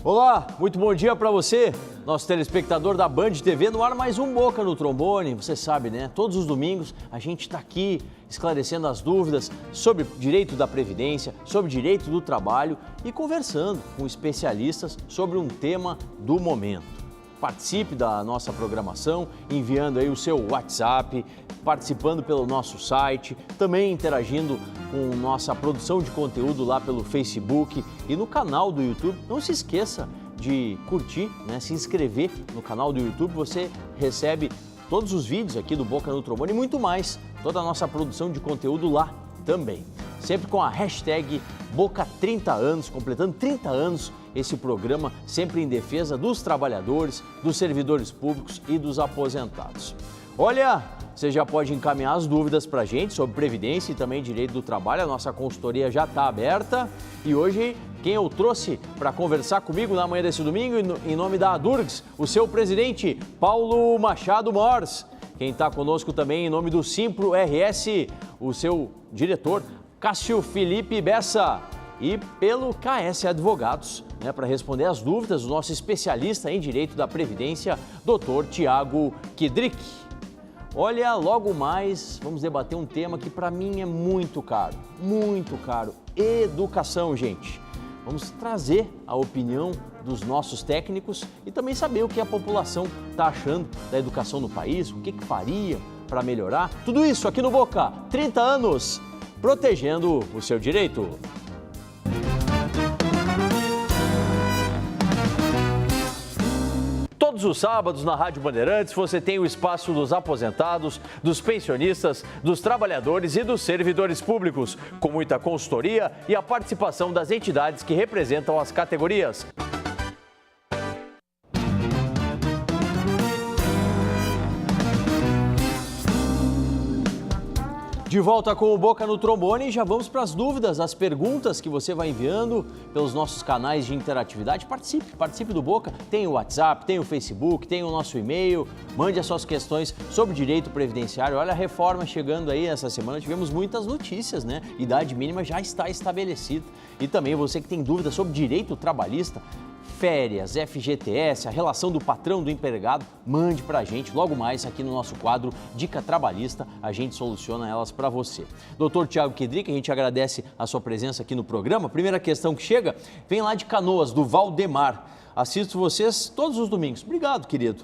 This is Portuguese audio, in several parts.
Olá, muito bom dia para você, nosso telespectador da Band TV, no ar mais um Boca no Trombone. Você sabe, né? Todos os domingos a gente está aqui esclarecendo as dúvidas sobre direito da Previdência, sobre direito do trabalho e conversando com especialistas sobre um tema do momento. Participe da nossa programação, enviando aí o seu WhatsApp, participando pelo nosso site, também interagindo com nossa produção de conteúdo lá pelo Facebook e no canal do YouTube. Não se esqueça de curtir, né? Se inscrever no canal do YouTube, você recebe todos os vídeos aqui do Boca no Trombone e muito mais, toda a nossa produção de conteúdo lá também. Sempre com a hashtag Boca 30 anos, completando 30 anos esse programa, sempre em defesa dos trabalhadores, dos servidores públicos e dos aposentados. Olha, você já pode encaminhar as dúvidas para a gente sobre Previdência e também Direito do Trabalho, a nossa consultoria já está aberta. E hoje, quem eu trouxe para conversar comigo na manhã desse domingo, em nome da Durgs, o seu presidente, Paulo Machado Mors. Quem está conosco também em nome do Simpro RS, o seu diretor, Cássio Felipe Bessa. E pelo KS Advogados, né, para responder as dúvidas, o nosso especialista em Direito da Previdência, Dr. Tiago Kidrick. Olha, logo mais vamos debater um tema que para mim é muito caro, educação, gente. Vamos trazer a opinião dos nossos técnicos e também saber o que a população está achando da educação no país, o que faria para melhorar. Tudo isso aqui no Boca, 30 anos, protegendo o seu direito. Todos os sábados na Rádio Bandeirantes você tem o espaço dos aposentados, dos pensionistas, dos trabalhadores e dos servidores públicos, com muita consultoria e a participação das entidades que representam as categorias. De volta com o Boca no Trombone e já vamos para as dúvidas, as perguntas que você vai enviando pelos nossos canais de interatividade. Participe do Boca, tem o WhatsApp, tem o Facebook, tem o nosso e-mail, mande as suas questões sobre direito previdenciário. Olha a reforma chegando aí essa semana, tivemos muitas notícias, né? Idade mínima já está estabelecida. E também você que tem dúvidas sobre direito trabalhista, férias, FGTS, a relação do patrão do empregado, mande pra gente logo mais aqui no nosso quadro Dica Trabalhista, a gente soluciona elas para você. Doutor Tiago Kidrick, a gente agradece a sua presença aqui no programa. Primeira questão que chega, vem lá de Canoas, do Valdemar. Assisto vocês todos os domingos. Obrigado, querido.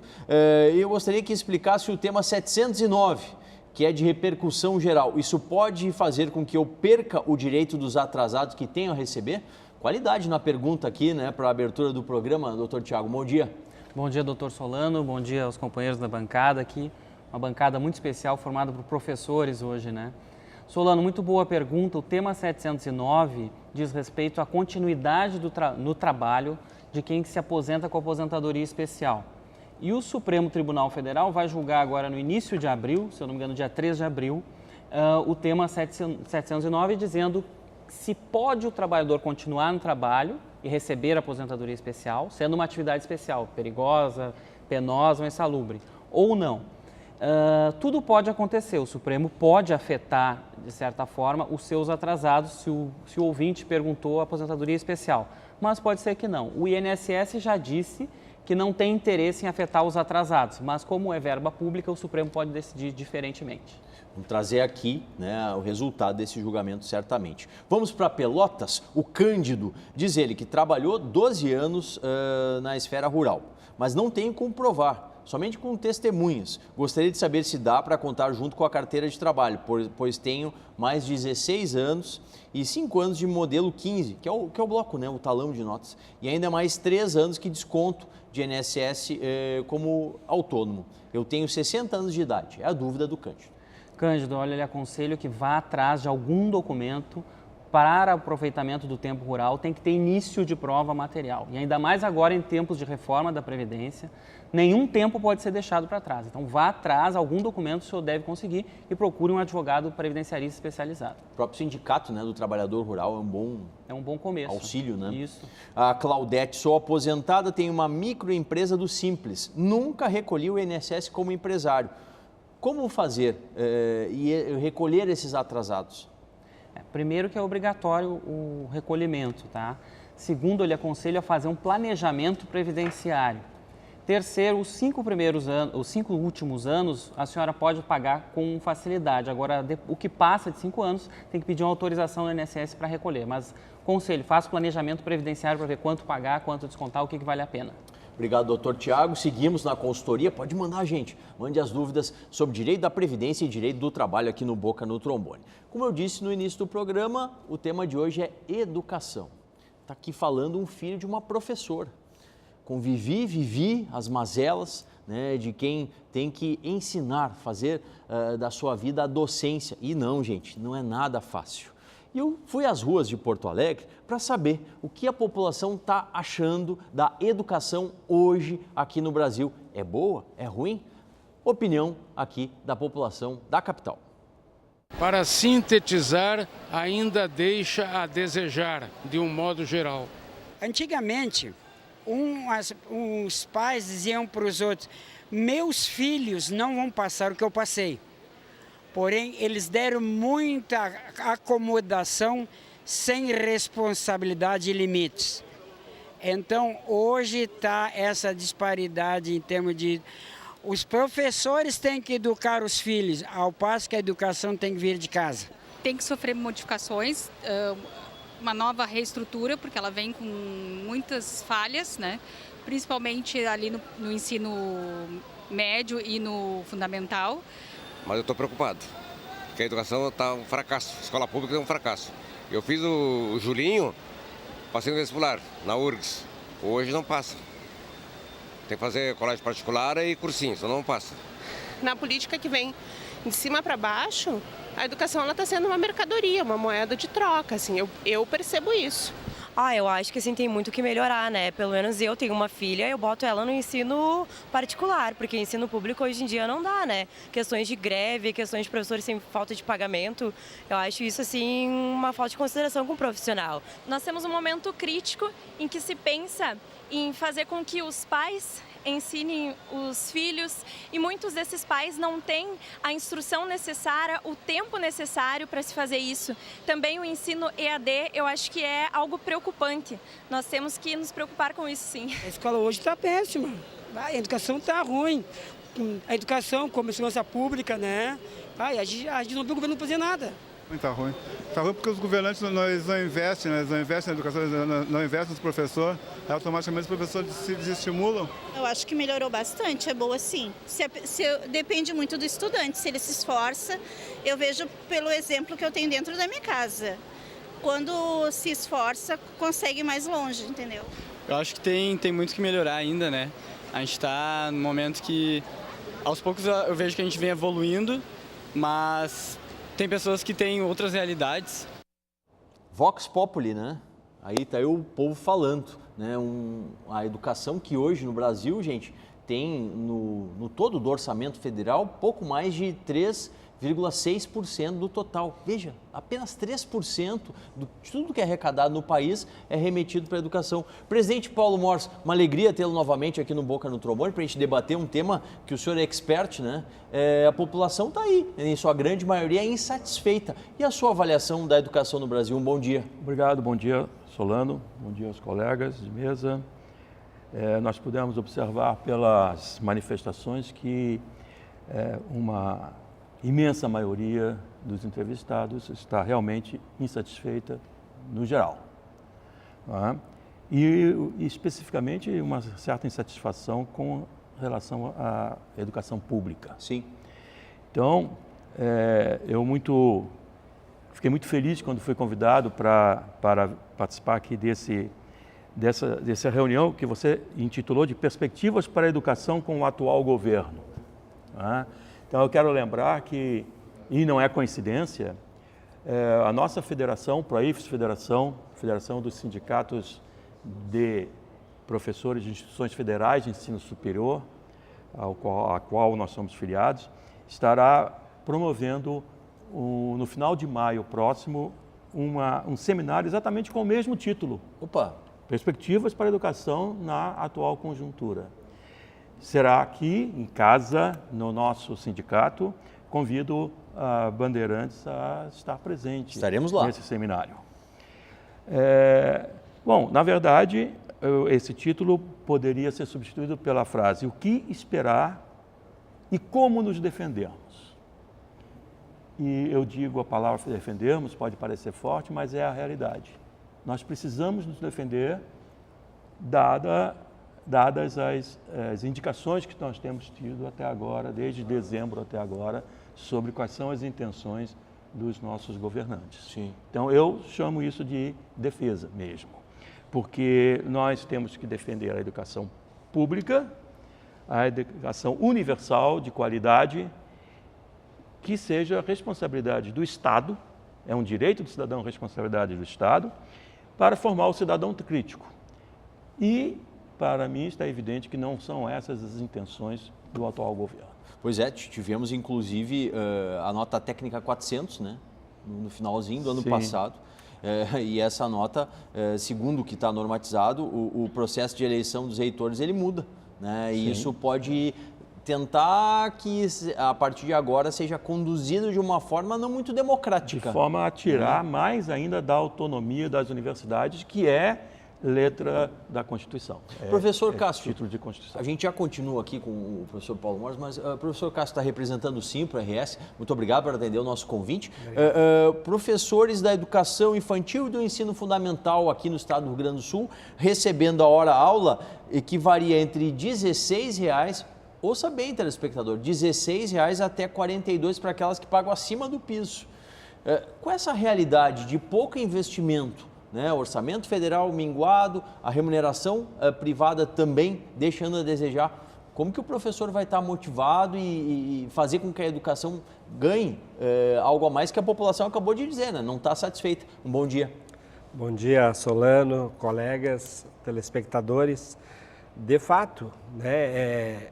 Eu gostaria que explicasse o tema 709, que é de repercussão geral. Isso pode fazer com que eu perca o direito dos atrasados que tenho a receber? Qualidade na pergunta aqui, né, para a abertura do programa, doutor Tiago. Bom dia. Bom dia, doutor Solano. Bom dia aos companheiros da bancada aqui. Uma bancada muito especial formada por professores hoje, né? Solano, muito boa pergunta. O tema 709 diz respeito à continuidade no trabalho de quem se aposenta com aposentadoria especial. E o Supremo Tribunal Federal vai julgar agora no início de abril, se eu não me engano, dia 3 de abril, o tema 709 dizendo se pode o trabalhador continuar no trabalho e receber a aposentadoria especial, sendo uma atividade especial, perigosa, penosa ou insalubre, ou não. Tudo pode acontecer, o Supremo pode afetar, de certa forma, os seus atrasados, se o ouvinte perguntou a aposentadoria especial, mas pode ser que não. O INSS já disse que não tem interesse em afetar os atrasados, mas como é verba pública, o Supremo pode decidir diferentemente. Vamos trazer aqui, né, o resultado desse julgamento, certamente. Vamos para Pelotas. O Cândido diz ele que trabalhou 12 anos na esfera rural, mas não tem como provar, somente com testemunhas. Gostaria de saber se dá para contar junto com a carteira de trabalho, pois tenho mais de 16 anos e 5 anos de modelo 15, que é o bloco, né, o talão de notas, e ainda mais 3 anos que desconto de INSS como autônomo. Eu tenho 60 anos de idade, é a dúvida do Cândido. Cândido, olha, eu lhe aconselho que vá atrás de algum documento para aproveitamento do tempo rural, tem que ter início de prova material. E ainda mais agora em tempos de reforma da Previdência, nenhum tempo pode ser deixado para trás. Então vá atrás, algum documento o senhor deve conseguir e procure um advogado previdenciarista especializado. O próprio sindicato, né, do trabalhador rural é um bom começo. Auxílio, né? Isso. A Claudete, sou aposentada, tenho uma microempresa do Simples, nunca recolhi o INSS como empresário. Como fazer e recolher esses atrasados? Primeiro que é obrigatório o recolhimento, tá? Segundo, ele aconselha a fazer um planejamento previdenciário. Terceiro, os 5 últimos anos, a senhora pode pagar com facilidade. Agora, o que passa de 5 anos, tem que pedir uma autorização no INSS para recolher. Mas, conselho, faça o planejamento previdenciário para ver quanto pagar, quanto descontar, o que vale a pena. Obrigado, doutor Tiago. Seguimos na consultoria. Pode mandar a gente. Mande as dúvidas sobre direito da Previdência e direito do trabalho aqui no Boca no Trombone. Como eu disse no início do programa, o tema de hoje é educação. Está aqui falando um filho de uma professora. Vivi as mazelas, né, de quem tem que ensinar, fazer da sua vida a docência. E não, gente, não é nada fácil. E eu fui às ruas de Porto Alegre para saber o que a população está achando da educação hoje aqui no Brasil. É boa? É ruim? Opinião aqui da população da capital. Para sintetizar, ainda deixa a desejar, de um modo geral. Antigamente, uns pais diziam para os outros: meus filhos não vão passar o que eu passei. Porém, eles deram muita acomodação sem responsabilidade e limites. Então, hoje está essa disparidade em termos de... Os professores têm que educar os filhos, ao passo que a educação tem que vir de casa. Tem que sofrer modificações, uma nova reestrutura, porque ela vem com muitas falhas, né? Principalmente ali no ensino médio e no fundamental. Mas eu estou preocupado, porque a educação está um fracasso, a escola pública é um fracasso. Eu fiz o Julinho, passei no vestibular, na URGS, hoje não passa. Tem que fazer colégio particular e cursinho, senão não passa. Na política que vem de cima para baixo, a educação está sendo uma mercadoria, uma moeda de troca, assim, eu percebo isso. Eu acho que assim tem muito que melhorar, né? Pelo menos eu tenho uma filha, eu boto ela no ensino particular, porque ensino público hoje em dia não dá, né? Questões de greve, questões de professores sem falta de pagamento, eu acho isso assim uma falta de consideração com o profissional. Nós temos um momento crítico em que se pensa em fazer com que os pais ensinem os filhos e muitos desses pais não têm a instrução necessária, o tempo necessário para se fazer isso. Também o ensino EAD, eu acho que é algo preocupante. Nós temos que nos preocupar com isso, sim. A escola hoje está péssima, a educação está ruim. A educação como segurança pública, né? A gente não vê o governo fazer nada. Está ruim. Está ruim porque os governantes não investem na educação, não investem nos professores, aí automaticamente os professores se desestimulam. Eu acho que melhorou bastante, é boa sim. Depende muito do estudante, se ele se esforça. Eu vejo pelo exemplo que eu tenho dentro da minha casa. Quando se esforça, consegue ir mais longe, entendeu? Eu acho que tem muito que melhorar ainda, né? A gente está no momento que, aos poucos eu vejo que a gente vem evoluindo, mas... tem pessoas que têm outras realidades. Vox Populi, né? Aí está o povo falando, né? A educação que hoje no Brasil, gente, tem no todo do orçamento federal pouco mais de 3,6% do total. Veja, apenas 3% de tudo que é arrecadado no país é remetido para a educação. Presidente Paulo Mors, uma alegria tê-lo novamente aqui no Boca no Trombone para a gente debater um tema que o senhor é expert, né? A população está aí, em sua grande maioria, insatisfeita. E a sua avaliação da educação no Brasil? Um bom dia. Obrigado, bom dia, Solano, bom dia aos colegas de mesa. Nós pudemos observar pelas manifestações que uma imensa maioria dos entrevistados está realmente insatisfeita no geral. E especificamente uma certa insatisfação com relação à educação pública. Sim. Então, fiquei muito feliz quando fui convidado para participar aqui dessa reunião que você intitulou de Perspectivas para a Educação com o Atual Governo. Então, eu quero lembrar que, e não é coincidência, a nossa federação, ProIFES Federação dos Sindicatos de Professores de Instituições Federais de Ensino Superior, a qual nós somos filiados, estará promovendo, no final de maio próximo, um seminário exatamente com o mesmo título. Perspectivas para a Educação na Atual Conjuntura. Será aqui, em casa, no nosso sindicato. Convido a Bandeirantes a estar presente. Estaremos lá. Nesse seminário. Bom, na verdade, esse título poderia ser substituído pela frase: o que esperar e como nos defendermos. E eu digo a palavra defendermos, pode parecer forte, mas é a realidade. Nós precisamos nos defender, dadas as indicações que nós temos tido até agora, desde dezembro até agora, sobre quais são as intenções dos nossos governantes. Sim. Então, eu chamo isso de defesa mesmo, porque nós temos que defender a educação pública, a educação universal, de qualidade, que seja responsabilidade do Estado, é um direito do cidadão, responsabilidade do Estado, para formar o cidadão crítico. E, para mim, está evidente que não são essas as intenções do atual governo. Pois é, tivemos inclusive a nota técnica 400, né, no finalzinho do ano passado. E essa nota, segundo o que está normatizado, o processo de eleição dos reitores ele muda, né? E isso pode tentar que a partir de agora seja conduzido de uma forma não muito democrática. De forma a tirar mais ainda da autonomia das universidades, que é letra da Constituição. Professor Castro, título de Constituição. A gente já continua aqui com o professor Paulo Moras, mas o professor Castro está representando o Simpro RS. Muito obrigado por atender o nosso convite. Professores da educação infantil e do ensino fundamental aqui no estado do Rio Grande do Sul, recebendo a hora-aula, que varia entre R$16, ouça bem, telespectador, R$16 até R$42 para aquelas que pagam acima do piso. Com essa realidade de pouco investimento, né, orçamento federal minguado, a remuneração privada também deixando a desejar, como que o professor vai estar motivado e fazer com que a educação ganhe algo a mais que a população acabou de dizer, né? Não está satisfeita. Um bom dia. Bom dia, Solano, colegas, telespectadores. De fato, né,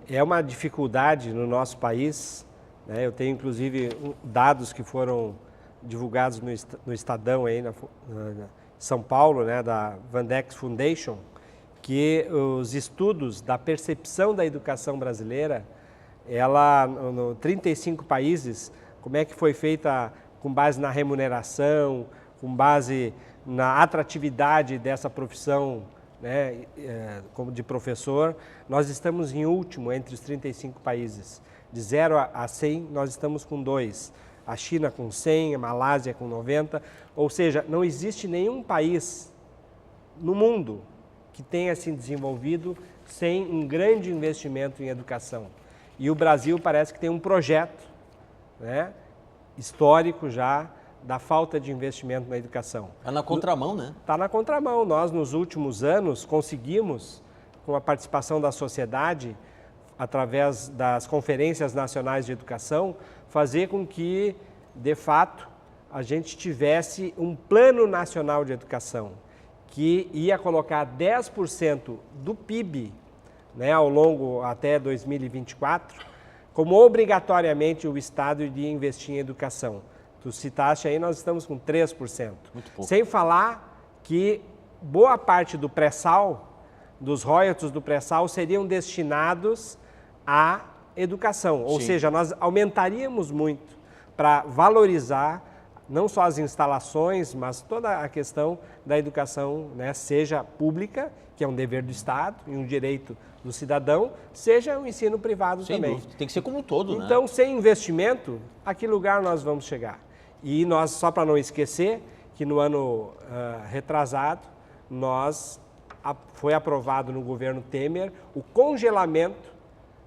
é uma dificuldade no nosso país, né? Eu tenho inclusive dados que foram divulgados no Estadão aí na São Paulo, né, da Vandex Foundation, que os estudos da percepção da educação brasileira, ela no 35 países, como é que foi feita com base na remuneração, com base na atratividade dessa profissão, né, como de professor, nós estamos em último entre os 35 países. De 0 a 100, nós estamos com 2. A China com 100, a Malásia com 90, ou seja, não existe nenhum país no mundo que tenha se desenvolvido sem um grande investimento em educação. E o Brasil parece que tem um projeto, né, histórico já da falta de investimento na educação. Está na contramão, né? Está na contramão. Nós, nos últimos anos, conseguimos, com a participação da sociedade, através das conferências nacionais de educação, fazer com que, de fato, a gente tivesse um plano nacional de educação que ia colocar 10% do PIB, né, ao longo até 2024, como obrigatoriamente o Estado iria investir em educação. Tu citaste aí, nós estamos com 3%. Muito pouco. Sem falar que boa parte do pré-sal, dos royalties do pré-sal, seriam destinados à educação. Ou seja, nós aumentaríamos muito para valorizar não só as instalações, mas toda a questão da educação, né, seja pública, que é um dever do Estado e um direito do cidadão, seja o ensino privado também. Dúvida. Tem que ser como um todo, né? Então, sem investimento, a que lugar nós vamos chegar? E nós, só para não esquecer, que no ano retrasado, foi aprovado no governo Temer o congelamento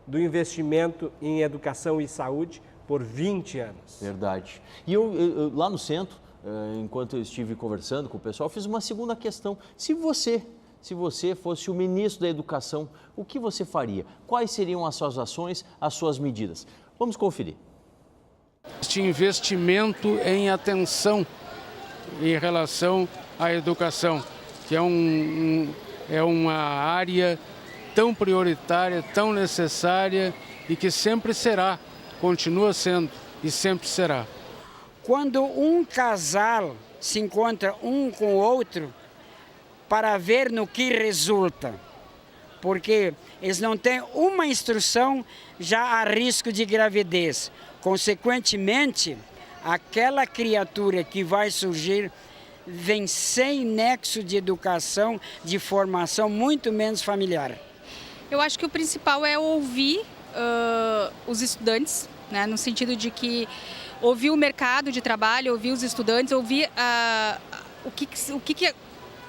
do investimento em educação e saúde por 20 anos. Verdade. E eu lá no centro, enquanto eu estive conversando com o pessoal, fiz uma segunda questão. Se você fosse o ministro da Educação, o que você faria? Quais seriam as suas ações, as suas medidas? Vamos conferir. Este investimento em atenção em relação à educação, que é uma área tão prioritária, tão necessária e que sempre será, continua sendo e sempre será. Quando um casal se encontra um com o outro, para ver no que resulta, porque eles não têm uma instrução, já há risco de gravidez. Consequentemente, aquela criatura que vai surgir vem sem nexo de educação, de formação, muito menos familiar. Eu acho que o principal é ouvir os estudantes, né, no sentido de que ouvir o mercado de trabalho, ouvir os estudantes, ouvir o que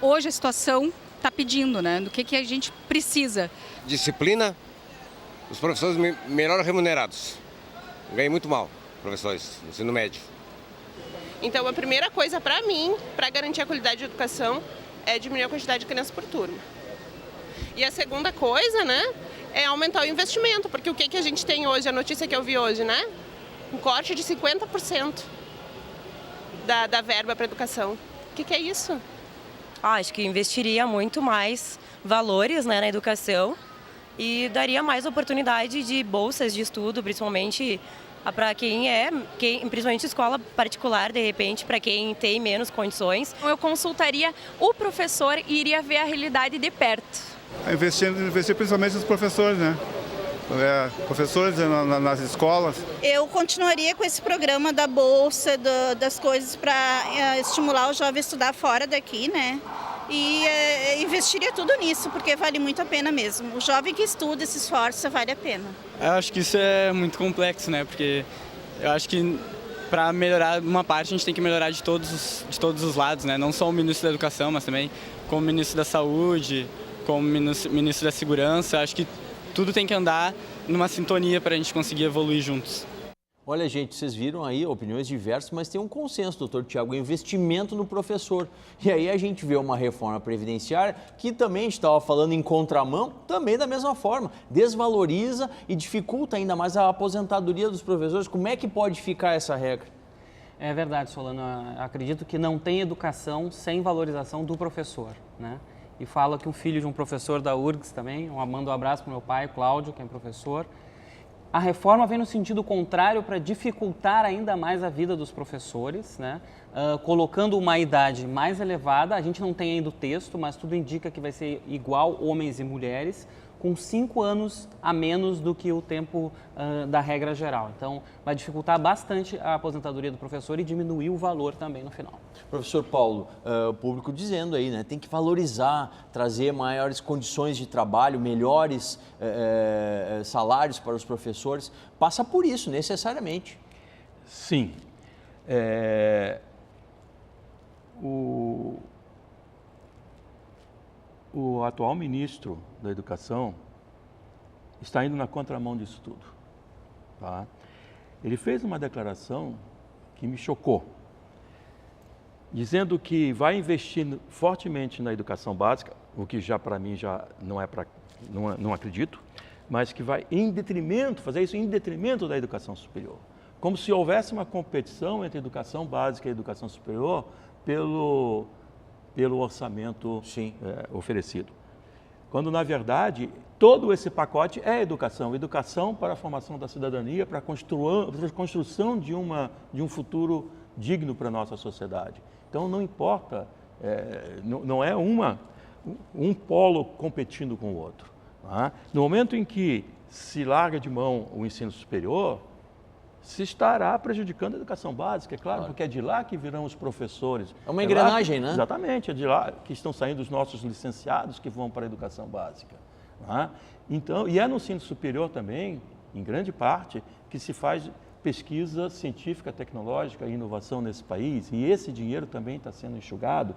hoje a situação está pedindo, né, do que a gente precisa. Disciplina, os professores melhor remunerados. Ganhei muito mal, professores, no ensino médio. Então, a primeira coisa para mim, para garantir a qualidade de educação, é diminuir a quantidade de crianças por turma. E a segunda coisa, né, é aumentar o investimento, porque o que a gente tem hoje, a notícia que eu vi hoje, né? Um corte de 50% da verba para educação. O que é isso? Acho que investiria muito mais valores, né, na educação e daria mais oportunidade de bolsas de estudo, principalmente para principalmente escola particular, de repente, para quem tem menos condições. Eu consultaria o professor e iria ver a realidade de perto. Investir principalmente nos professores, né? Professores nas escolas. Eu continuaria com esse programa da bolsa, das coisas para estimular o jovem a estudar fora daqui, né? E investiria tudo nisso, porque vale muito a pena mesmo. O jovem que estuda, se esforça, vale a pena. Eu acho que isso é muito complexo, né? Porque eu acho que para melhorar uma parte, a gente tem que melhorar de todos os lados, né? Não só o ministro da Educação, mas também como o ministro da Saúde, como ministro da Segurança. Acho que tudo tem que andar numa sintonia para a gente conseguir evoluir juntos. Olha, gente, vocês viram aí opiniões diversas, mas tem um consenso, doutor Tiago, investimento no professor. E aí a gente vê uma reforma previdenciária que também estava falando em contramão, também da mesma forma, desvaloriza e dificulta ainda mais a aposentadoria dos professores. Como é que pode ficar essa regra? É verdade, Solano. Acredito que não tem educação sem valorização do professor, né? E falo que um filho de um professor da URGS também, mando um abraço para o meu pai, Cláudio, que é professor. A reforma vem no sentido contrário para dificultar ainda mais a vida dos professores, né? Colocando uma idade mais elevada. A gente não tem ainda o texto, mas tudo indica que vai ser igual homens e mulheres, com 5 anos a menos do que o tempo da regra geral. Então, vai dificultar bastante a aposentadoria do professor e diminuir o valor também no final. Professor Paulo, o público dizendo aí, né, tem que valorizar, trazer maiores condições de trabalho, melhores salários para os professores. Passa por isso, necessariamente. Sim. O atual ministro da Educação está indo na contramão disso tudo. Tá? Ele fez uma declaração que me chocou, dizendo que vai investir fortemente na educação básica, o que já para mim já não acredito, mas que vai fazer isso em detrimento da educação superior. Como se houvesse uma competição entre educação básica e educação superior pelo orçamento oferecido. Quando, na verdade, todo esse pacote é educação. Educação para a formação da cidadania, para a construção de um futuro digno para a nossa sociedade. Então, não importa, não é um polo competindo com o outro. Tá? No momento em que se larga de mão o ensino superior, se estará prejudicando a educação básica, é claro, porque é de lá que virão os professores. É uma engrenagem, né? Exatamente, é de lá que estão saindo os nossos licenciados que vão para a educação básica. Tá? Então, e é no ensino superior também, em grande parte, que se faz pesquisa científica, tecnológica e inovação nesse país, e esse dinheiro também está sendo enxugado,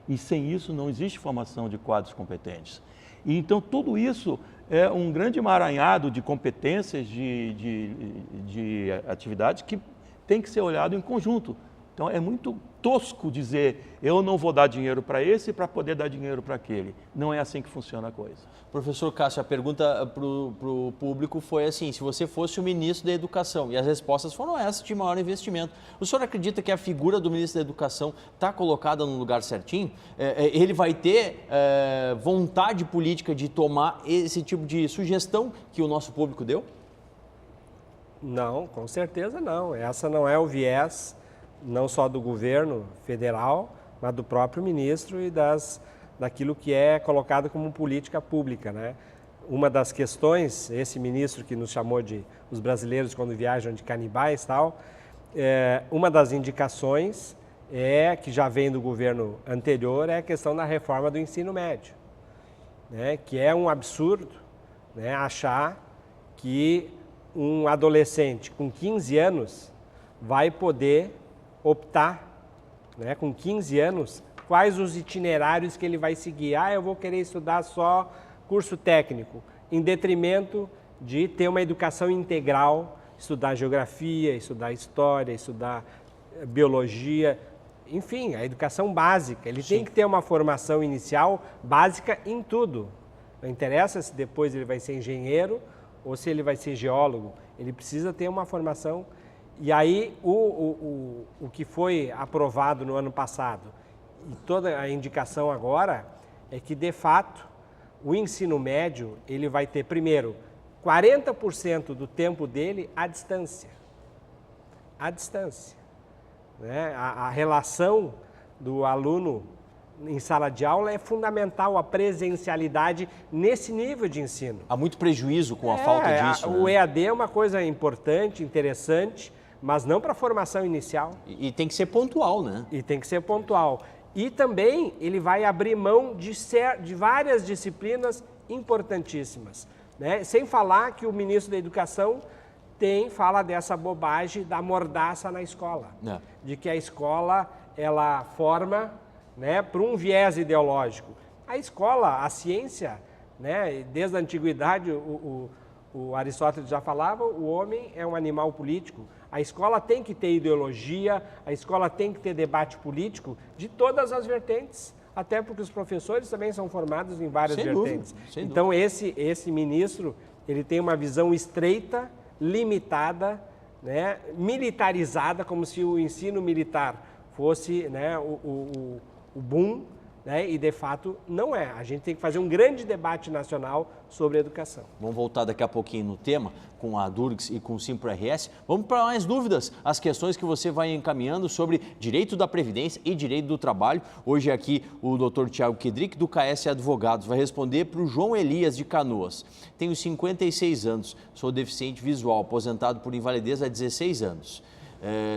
e sem isso não existe formação de quadros competentes. E então tudo isso é um grande emaranhado de competências, de atividades que tem que ser olhado em conjunto. Então é muito tosco dizer, eu não vou dar dinheiro para esse para poder dar dinheiro para aquele. Não é assim que funciona a coisa. Professor Cássio, a pergunta para o público foi assim, se você fosse o ministro da Educação, e as respostas foram essas, de maior investimento. O senhor acredita que a figura do ministro da Educação está colocada no lugar certinho? Ele vai ter vontade política de tomar esse tipo de sugestão que o nosso público deu? Não, com certeza não. Essa não é o viés, não só do governo federal, mas do próprio ministro e daquilo que é colocado como política pública, né? Uma das questões, esse ministro que nos chamou de os brasileiros quando viajam de canibais e tal, uma das indicações que já vem do governo anterior, é a questão da reforma do ensino médio, né? Que é um absurdo, né, achar que um adolescente com 15 anos vai poder optar, né, com 15 anos, quais os itinerários que ele vai seguir. Eu vou querer estudar só curso técnico, em detrimento de ter uma educação integral, estudar geografia, estudar história, estudar biologia, enfim, a educação básica. Ele tem que ter uma formação inicial básica em tudo. Não interessa se depois ele vai ser engenheiro ou se ele vai ser geólogo. Ele precisa ter uma formação. E aí, o que foi aprovado no ano passado e toda a indicação agora é que, de fato, o ensino médio ele vai ter, primeiro, 40% do tempo dele à distância. À distância. Né? A relação do aluno em sala de aula é fundamental, a presencialidade nesse nível de ensino. Há muito prejuízo com a falta disso. O EAD é uma coisa importante, interessante, mas não para a formação inicial. E tem que ser pontual, né? E tem que ser pontual. E também ele vai abrir mão de várias disciplinas importantíssimas, né? Sem falar que o ministro da Educação fala dessa bobagem da mordaça na escola. De que a escola, ela forma, né, para um viés ideológico. A escola, a ciência, né, desde a antiguidade, o Aristóteles já falava, o homem é um animal político. A escola tem que ter ideologia, a escola tem que ter debate político de todas as vertentes, até porque os professores também são formados em várias vertentes. Então, esse ministro, ele tem uma visão estreita, limitada, né, militarizada, como se o ensino militar fosse, né, o boom, né, e de fato não é. A gente tem que fazer um grande debate nacional sobre educação. Vamos voltar daqui a pouquinho no tema com a Durgs e com o Simpro-RS. Vamos para mais dúvidas, as questões que você vai encaminhando sobre direito da Previdência e direito do trabalho. Hoje aqui o Dr. Tiago Kedrick, do KS Advogados, vai responder para o João Elias de Canoas. Tenho 56 anos, sou deficiente visual, aposentado por invalidez há 16 anos.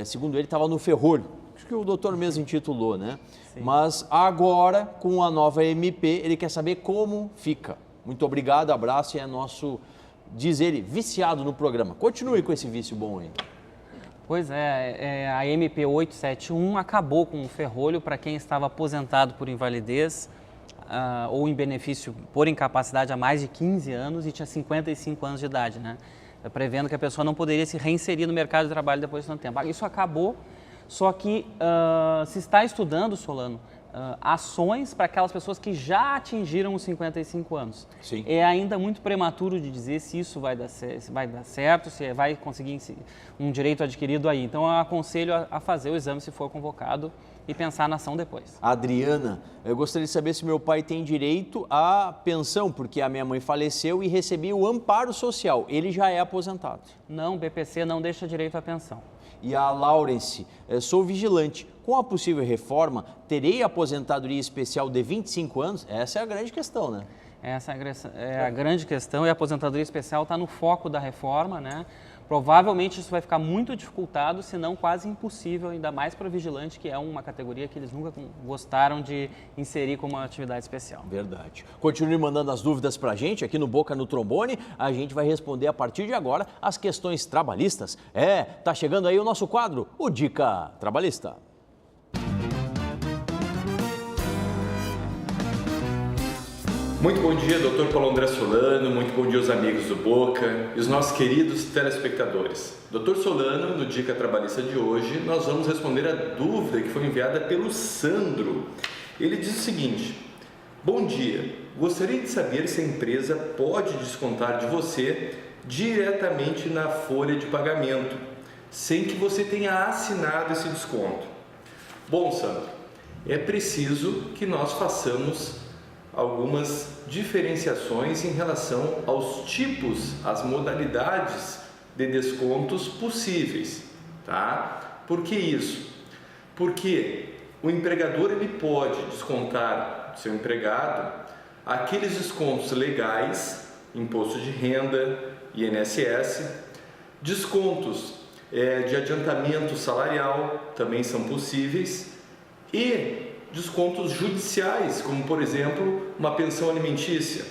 Segundo ele, estava no ferrolho, acho que o doutor mesmo intitulou, né? Sim. Mas agora, com a nova MP, ele quer saber como fica. Muito obrigado, abraço, e é nosso, diz ele, viciado no programa. Continue com esse vício bom aí. Pois a MP 871 acabou com o ferrolho para quem estava aposentado por invalidez ou em benefício por incapacidade há mais de 15 anos e tinha 55 anos de idade, né? Prevendo que a pessoa não poderia se reinserir no mercado de trabalho depois de tanto tempo. Isso acabou, só que se está estudando, Solano, ações para aquelas pessoas que já atingiram os 55 anos. Sim. É ainda muito prematuro de dizer se isso vai dar certo, se vai conseguir um direito adquirido aí. Então, eu aconselho a fazer o exame se for convocado e pensar na ação depois. Adriana, eu gostaria de saber se meu pai tem direito à pensão, porque a minha mãe faleceu e recebi o amparo social. Ele já é aposentado. Não, o BPC não deixa direito à pensão. E a Laurence, sou vigilante. Com a possível reforma, terei aposentadoria especial de 25 anos? Essa é a grande questão, né? Essa é a grande questão, e a aposentadoria especial está no foco da reforma, né? Provavelmente isso vai ficar muito dificultado, se não quase impossível, ainda mais para o vigilante, que é uma categoria que eles nunca gostaram de inserir como uma atividade especial. Verdade. Continue mandando as dúvidas para a gente aqui no Boca no Trombone. A gente vai responder a partir de agora as questões trabalhistas. Tá chegando aí o nosso quadro, o Dica Trabalhista. Muito bom dia, Dr. Paulo André Solano, muito bom dia aos amigos do Boca e os nossos queridos telespectadores. Dr. Solano, no Dica Trabalhista de hoje, nós vamos responder a dúvida que foi enviada pelo Sandro. Ele diz o seguinte: bom dia, gostaria de saber se a empresa pode descontar de você diretamente na folha de pagamento, sem que você tenha assinado esse desconto. Bom, Sandro, é preciso que nós façamos algumas diferenciações em relação aos tipos, às modalidades de descontos possíveis, tá? Por que isso? Porque o empregador ele pode descontar do seu empregado aqueles descontos legais, imposto de renda, INSS, descontos de adiantamento salarial também são possíveis, e descontos judiciais, como por exemplo uma pensão alimentícia.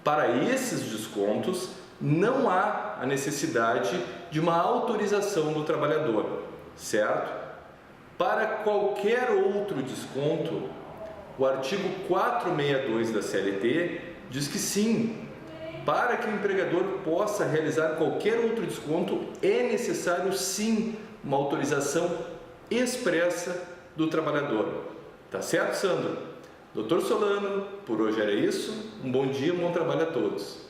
Para esses descontos, não há a necessidade de uma autorização do trabalhador, certo? Para qualquer outro desconto, o artigo 462 da CLT diz que sim, para que o empregador possa realizar qualquer outro desconto, é necessário sim uma autorização expressa do trabalhador. Tá certo, Sandro? Doutor Solano, por hoje era isso. Um bom dia, um bom trabalho a todos.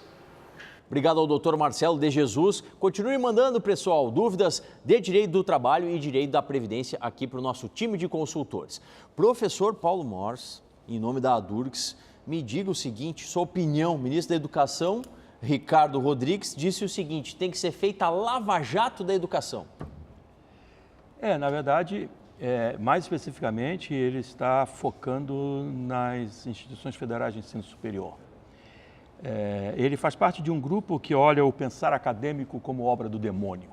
Obrigado ao doutor Marcelo de Jesus. Continue mandando, pessoal, dúvidas de direito do trabalho e direito da previdência aqui para o nosso time de consultores. Professor Paulo Mors, em nome da ADURGS, me diga o seguinte, sua opinião. Ministro da Educação, Ricardo Rodrigues, disse o seguinte, tem que ser feita a lava-jato da educação. Na verdade, mais especificamente, ele está focando nas instituições federais de ensino superior. Ele faz parte de um grupo que olha o pensar acadêmico como obra do demônio,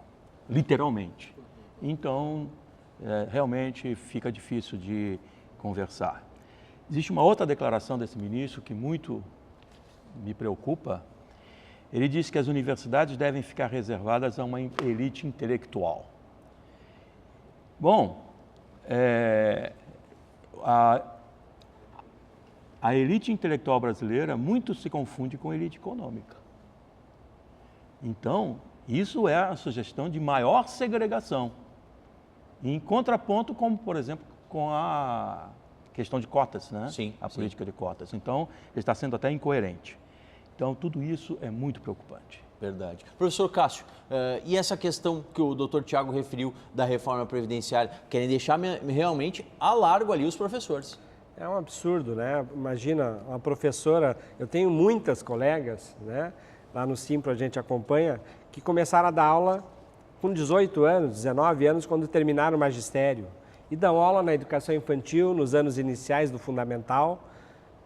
literalmente. Então, realmente fica difícil de conversar. Existe uma outra declaração desse ministro que muito me preocupa. Ele diz que as universidades devem ficar reservadas a uma elite intelectual. Bom, a elite intelectual brasileira muito se confunde com a elite econômica. Então, isso é a sugestão de maior segregação. Em contraponto, como, por exemplo, com a questão de cotas, né? Sim, a política de cotas. Então, ele está sendo até incoerente. Então, tudo isso é muito preocupante. Verdade. Professor Cássio, e essa questão que o doutor Tiago referiu da reforma previdenciária, querem deixar realmente a largo ali os professores? É um absurdo, né? Imagina, uma professora, eu tenho muitas colegas, né? Lá no Simpro a gente acompanha, que começaram a dar aula com 18 anos, 19 anos, quando terminaram o magistério. E dão aula na educação infantil, nos anos iniciais do fundamental.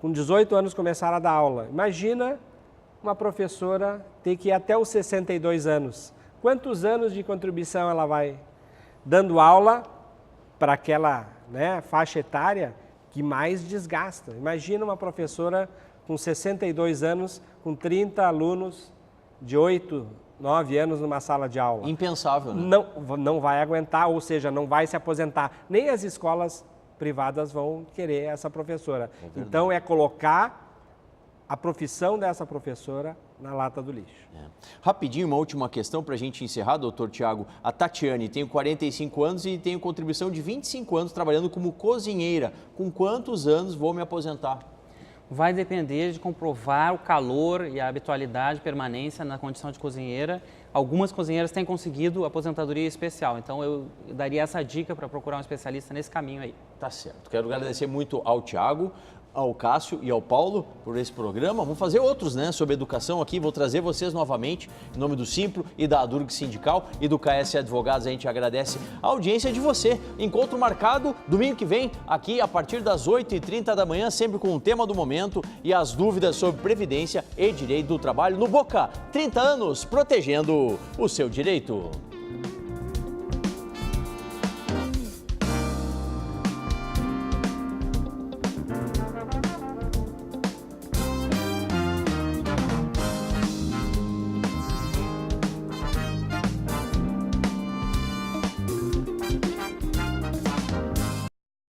Com 18 anos começaram a dar aula. Imagina uma professora ter que ir até os 62 anos. Quantos anos de contribuição ela vai dando aula para aquela, né, faixa etária que mais desgasta? Imagina uma professora com 62 anos, com 30 alunos de 8, 9 anos numa sala de aula. Impensável, né? Não vai aguentar, ou seja, não vai se aposentar. Nem as escolas privadas vão querer essa professora. Então, é colocar a profissão dessa professora na lata do lixo. Rapidinho, uma última questão para a gente encerrar, doutor Tiago. A Tatiane, tenho 45 anos e tenho contribuição de 25 anos trabalhando como cozinheira. Com quantos anos vou me aposentar? Vai depender de comprovar o calor e a habitualidade, permanência na condição de cozinheira. Algumas cozinheiras têm conseguido aposentadoria especial, então eu daria essa dica para procurar um especialista nesse caminho aí. Tá certo. Quero agradecer muito ao Tiago, ao Cássio e ao Paulo por esse programa. Vamos fazer outros, né, sobre educação aqui. Vou trazer vocês novamente, em nome do Simpro e da ADURGS Sindical e do KS Advogados. A gente agradece a audiência de você. Encontro marcado domingo que vem, aqui a partir das 8h30 da manhã, sempre com o tema do momento e as dúvidas sobre previdência e direito do trabalho no Boca. 30 anos protegendo o seu direito.